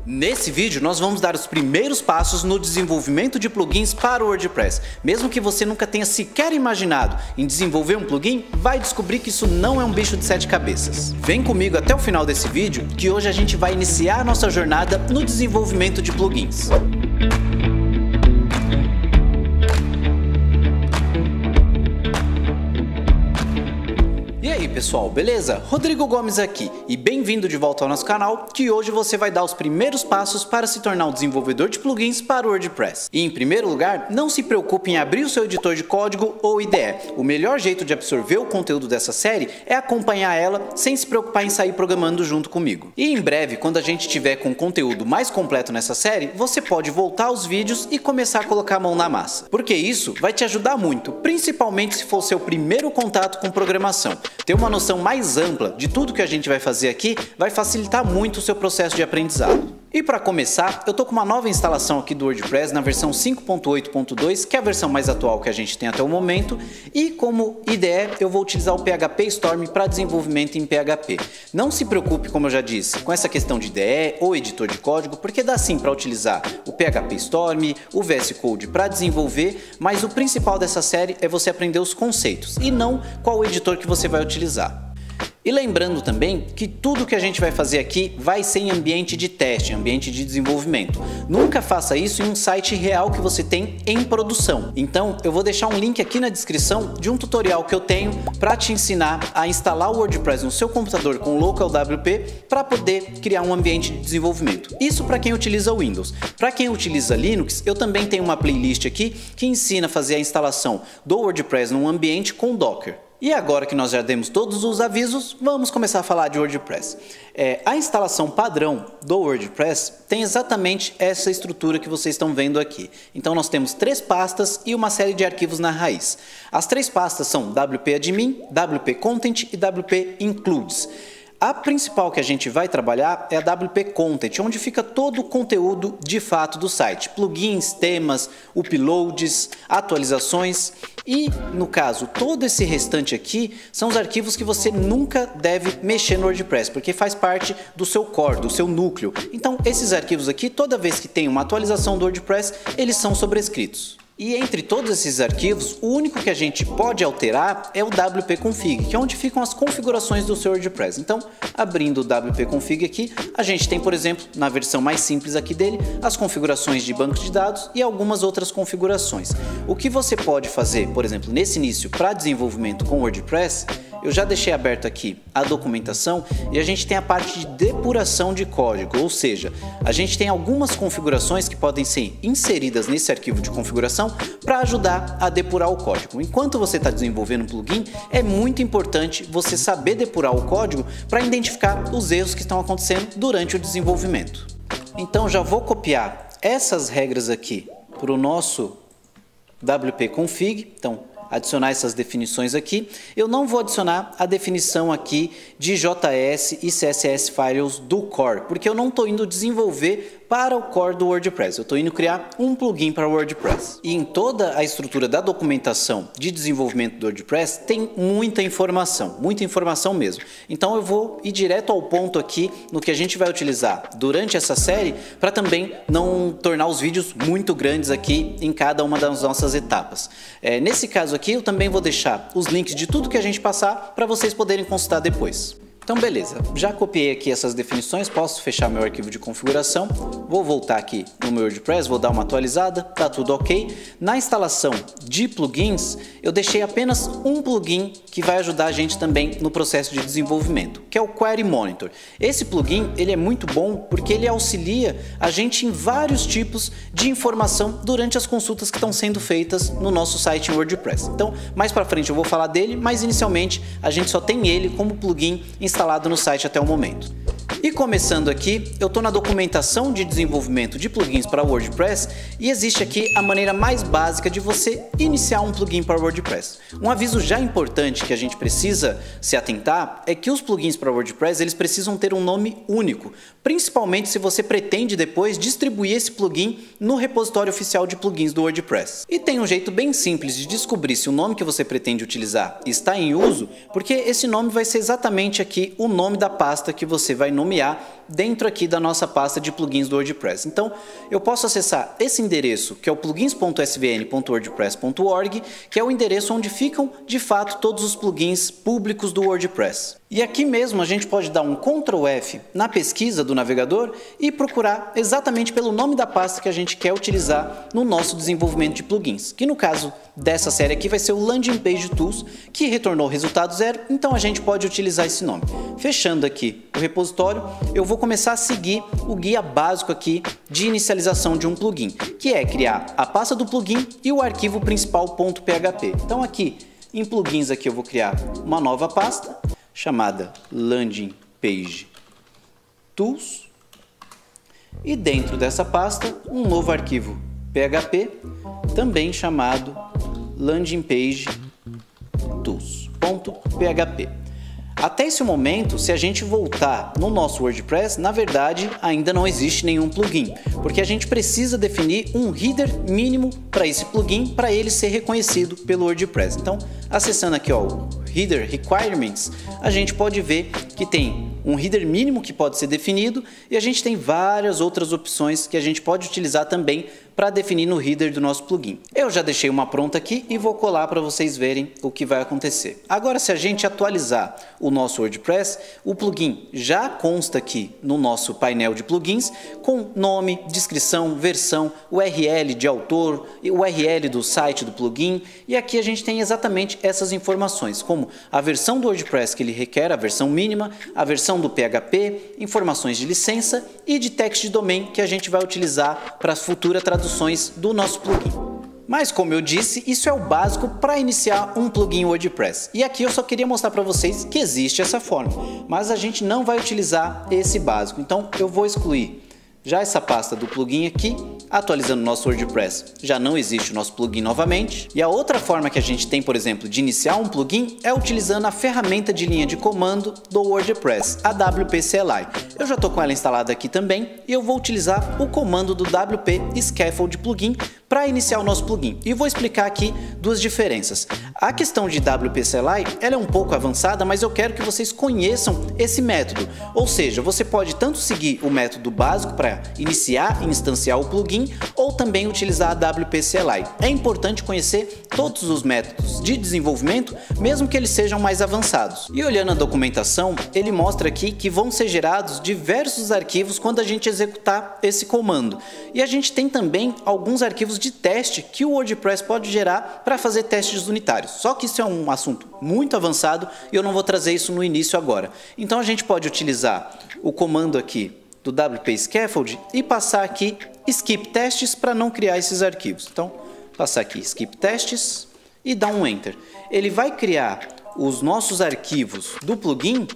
Nesse vídeo nós vamos dar os primeiros passos no desenvolvimento de plugins para o WordPress. Mesmo que você nunca tenha sequer imaginado em desenvolver um plugin, vai descobrir que isso não é um bicho de 7 cabeças. Vem comigo até o final desse vídeo, que hoje a gente vai iniciar a nossa jornada no desenvolvimento de plugins. E aí pessoal, beleza? Rodrigo Gomes aqui e bem-vindo de volta ao nosso canal, que hoje você vai dar os primeiros passos para se tornar um desenvolvedor de plugins para o WordPress. E em primeiro lugar, não se preocupe em abrir o seu editor de código ou IDE. O melhor jeito de absorver o conteúdo dessa série é acompanhar ela sem se preocupar em sair programando junto comigo. E em breve, quando a gente tiver com conteúdo mais completo nessa série, você pode voltar aos vídeos e começar a colocar a mão na massa. Porque isso vai te ajudar muito, principalmente se for seu primeiro contato com programação. Ter uma noção mais ampla de tudo que a gente vai fazer aqui vai facilitar muito o seu processo de aprendizado. E para começar, eu tô com uma nova instalação aqui do WordPress na versão 5.8.2, que é a versão mais atual que a gente tem até o momento, e como IDE eu vou utilizar o PHP Storm para desenvolvimento em PHP. Não se preocupe, como eu já disse, com essa questão de IDE ou editor de código, porque dá sim para utilizar o PHP Storm, o VS Code para desenvolver, mas o principal dessa série é você aprender os conceitos e não qual editor que você vai utilizar. E lembrando também que tudo que a gente vai fazer aqui vai ser em ambiente de teste, ambiente de desenvolvimento. Nunca faça isso em um site real que você tem em produção. Então eu vou deixar um link aqui na descrição de um tutorial que eu tenho para te ensinar a instalar o WordPress no seu computador com LocalWP para poder criar um ambiente de desenvolvimento. Isso para quem utiliza Windows. Para quem utiliza Linux, eu também tenho uma playlist aqui que ensina a fazer a instalação do WordPress num ambiente com Docker. E agora que nós já demos todos os avisos, vamos começar a falar de WordPress. A instalação padrão do WordPress tem exatamente essa estrutura que vocês estão vendo aqui. Então nós temos 3 pastas e uma série de arquivos na raiz. As 3 pastas são WP Admin, WP Content e WP Includes. A principal que a gente vai trabalhar é a WP Content, onde fica todo o conteúdo de fato do site. Plugins, temas, uploads, atualizações e, no caso, todo esse restante aqui são os arquivos que você nunca deve mexer no WordPress, porque faz parte do seu core, do seu núcleo. Então, esses arquivos aqui, toda vez que tem uma atualização do WordPress, eles são sobrescritos. E entre todos esses arquivos, o único que a gente pode alterar é o WP Config, que é onde ficam as configurações do seu WordPress. Então, abrindo o WP Config aqui, a gente tem, por exemplo, na versão mais simples aqui dele, as configurações de banco de dados e algumas outras configurações. O que você pode fazer, por exemplo, nesse início para desenvolvimento com WordPress, eu já deixei aberto aqui a documentação e a gente tem a parte de depuração de código, ou seja, a gente tem algumas configurações que podem ser inseridas nesse arquivo de configuração para ajudar a depurar o código. Enquanto você está desenvolvendo um plugin, é muito importante você saber depurar o código para identificar os erros que estão acontecendo durante o desenvolvimento. Então já vou copiar essas regras aqui para o nosso WP Config. Então, adicionar essas definições aqui. Eu não vou adicionar a definição aqui de JS e CSS files do core, porque eu não estou indo desenvolver para o core do WordPress, eu estou indo criar um plugin para o WordPress. E em toda a estrutura da documentação de desenvolvimento do WordPress tem muita informação mesmo. Então eu vou ir direto ao ponto aqui no que a gente vai utilizar durante essa série, para também não tornar os vídeos muito grandes aqui em cada uma das nossas etapas. Nesse caso aqui eu também vou deixar os links de tudo que a gente passar para vocês poderem consultar depois. Então beleza, já copiei aqui essas definições, posso fechar meu arquivo de configuração, vou voltar aqui no meu WordPress, vou dar uma atualizada, tá tudo ok. Na instalação de plugins, eu deixei apenas um plugin que vai ajudar a gente também no processo de desenvolvimento, que é o Query Monitor. Esse plugin ele é muito bom porque ele auxilia a gente em vários tipos de informação durante as consultas que estão sendo feitas no nosso site em WordPress. Então mais para frente eu vou falar dele, mas inicialmente a gente só tem ele como plugin instalado no site até o momento. E começando aqui, eu estou na documentação de desenvolvimento de plugins para WordPress e existe aqui a maneira mais básica de você iniciar um plugin para WordPress. Um aviso já importante que a gente precisa se atentar é que os plugins para WordPress eles precisam ter um nome único, principalmente se você pretende depois distribuir esse plugin no repositório oficial de plugins do WordPress. E tem um jeito bem simples de descobrir se o nome que você pretende utilizar está em uso, porque esse nome vai ser exatamente aqui o nome da pasta que você vai nomear dentro aqui da nossa pasta de plugins do WordPress. Então, eu posso acessar esse endereço, que é o plugins.svn.wordpress.org, que é o endereço onde ficam, de fato, todos os plugins públicos do WordPress. E aqui mesmo a gente pode dar um Ctrl F na pesquisa do navegador e procurar exatamente pelo nome da pasta que a gente quer utilizar no nosso desenvolvimento de plugins, que no caso dessa série aqui vai ser o Landing Page Tools, que retornou resultado 0, então a gente pode utilizar esse nome. Fechando aqui o repositório, eu vou começar a seguir o guia básico aqui de inicialização de um plugin, que é criar a pasta do plugin e o arquivo principal.php. Então aqui em plugins aqui eu vou criar uma nova pasta chamada Landing Page Tools e dentro dessa pasta um novo arquivo PHP também chamado Landing Page Tools.php. Até esse momento, se a gente voltar no nosso WordPress, na verdade ainda não existe nenhum plugin, porque a gente precisa definir um header mínimo para esse plugin para ele ser reconhecido pelo WordPress. Então, acessando aqui o Header Requirements, a gente pode ver que tem um header mínimo que pode ser definido e a gente tem várias outras opções que a gente pode utilizar também para definir no header do nosso plugin. Eu já deixei uma pronta aqui e vou colar para vocês verem o que vai acontecer. Agora, se a gente atualizar o nosso WordPress, o plugin já consta aqui no nosso painel de plugins com nome, descrição, versão, URL de autor, URL do site do plugin, e aqui a gente tem exatamente essas informações, como a versão do WordPress que ele requer, a versão mínima, a versão do PHP, informações de licença e de text de domain que a gente vai utilizar para a futura traduções do nosso plugin. Mas como eu disse, isso é o básico para iniciar um plugin WordPress. E aqui eu só queria mostrar para vocês que existe essa forma, mas a gente não vai utilizar esse básico. Então eu vou excluir já essa pasta do plugin aqui, atualizando o nosso WordPress, já não existe o nosso plugin novamente. E a outra forma que a gente tem, por exemplo, de iniciar um plugin é utilizando a ferramenta de linha de comando do WordPress, a WP CLI. Eu já estou com ela instalada aqui também e eu vou utilizar o comando do WP Scaffold Plugin para iniciar o nosso plugin. E vou explicar aqui duas diferenças. A questão de WP CLI ela é um pouco avançada, mas eu quero que vocês conheçam esse método. Ou seja, você pode tanto seguir o método básico para iniciar e instanciar o plugin, ou também utilizar a WP CLI. É importante conhecer todos os métodos de desenvolvimento, mesmo que eles sejam mais avançados. E olhando a documentação, ele mostra aqui que vão ser gerados diversos arquivos quando a gente executar esse comando. E a gente tem também alguns arquivos de teste que o WordPress pode gerar para fazer testes unitários. Só que isso é um assunto muito avançado e eu não vou trazer isso no início agora. Então a gente pode utilizar o comando aqui do WP Scaffold e passar aqui skip testes para não criar esses arquivos. Então, passar aqui skip testes e dar um enter. Ele vai criar os nossos arquivos do plugin,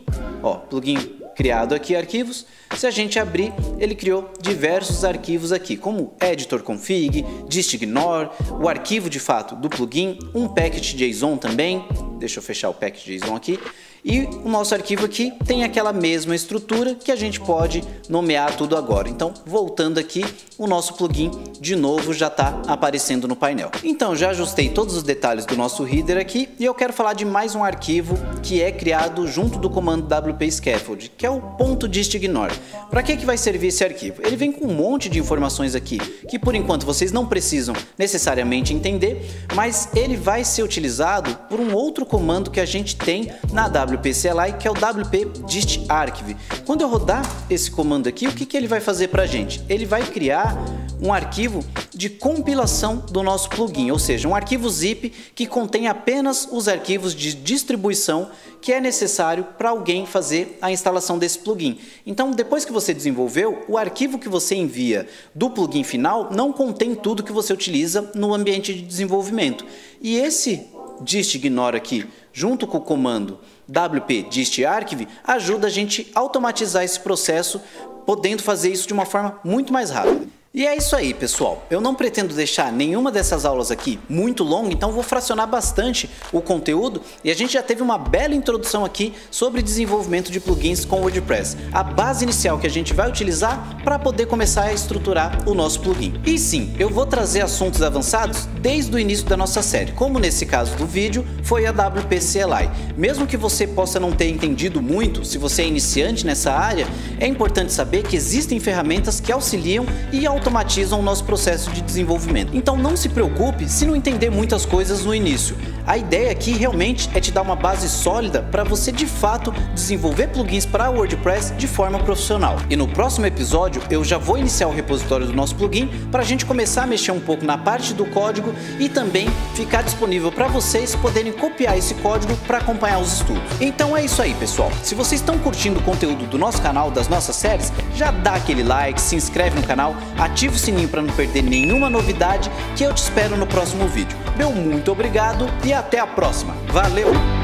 plugin criado aqui, arquivos. Se a gente abrir, ele criou diversos arquivos aqui, como editor config, distignore, o arquivo de fato do plugin, um package.json também. Deixa eu fechar o package.json aqui. E o nosso arquivo aqui tem aquela mesma estrutura que a gente pode nomear tudo agora. Então, voltando aqui, o nosso plugin de novo já está aparecendo no painel. Então, já ajustei todos os detalhes do nosso header aqui e eu quero falar de mais um arquivo que é criado junto do comando WP Scaffold, que é o .distignore. Para que vai servir esse arquivo? Ele vem com um monte de informações aqui que por enquanto vocês não precisam necessariamente entender, mas ele vai ser utilizado por um outro comando que a gente tem na WP CLI, que é o WP distarchive. Quando eu rodar esse comando aqui, o que ele vai fazer para a gente? Ele vai criar um arquivo de compilação do nosso plugin, ou seja, um arquivo zip que contém apenas os arquivos de distribuição que é necessário para alguém fazer a instalação desse plugin. Então, depois que você desenvolveu, o arquivo que você envia do plugin final não contém tudo que você utiliza no ambiente de desenvolvimento. E esse distignore aqui, junto com o comando WP distarchive, ajuda a gente a automatizar esse processo, podendo fazer isso de uma forma muito mais rápida. E é isso aí, pessoal. Eu não pretendo deixar nenhuma dessas aulas aqui muito longa, então vou fracionar bastante o conteúdo e a gente já teve uma bela introdução aqui sobre desenvolvimento de plugins com WordPress, a base inicial que a gente vai utilizar para poder começar a estruturar o nosso plugin. E sim, eu vou trazer assuntos avançados desde o início da nossa série, como nesse caso do vídeo foi a WP CLI. Mesmo que você possa não ter entendido muito, se você é iniciante nessa área, é importante saber que existem ferramentas que auxiliam e automatizam o nosso processo de desenvolvimento. Então não se preocupe se não entender muitas coisas no início. A ideia aqui realmente é te dar uma base sólida para você de fato desenvolver plugins para WordPress de forma profissional. E no próximo episódio eu já vou iniciar o repositório do nosso plugin para a gente começar a mexer um pouco na parte do código e também ficar disponível para vocês poderem copiar esse código para acompanhar os estudos. Então é isso aí, pessoal. Se vocês estão curtindo o conteúdo do nosso canal, das nossas séries, já dá aquele like, se inscreve no canal, ativa o sininho para não perder nenhuma novidade, que eu te espero no próximo vídeo. Meu muito obrigado e até a próxima. Valeu!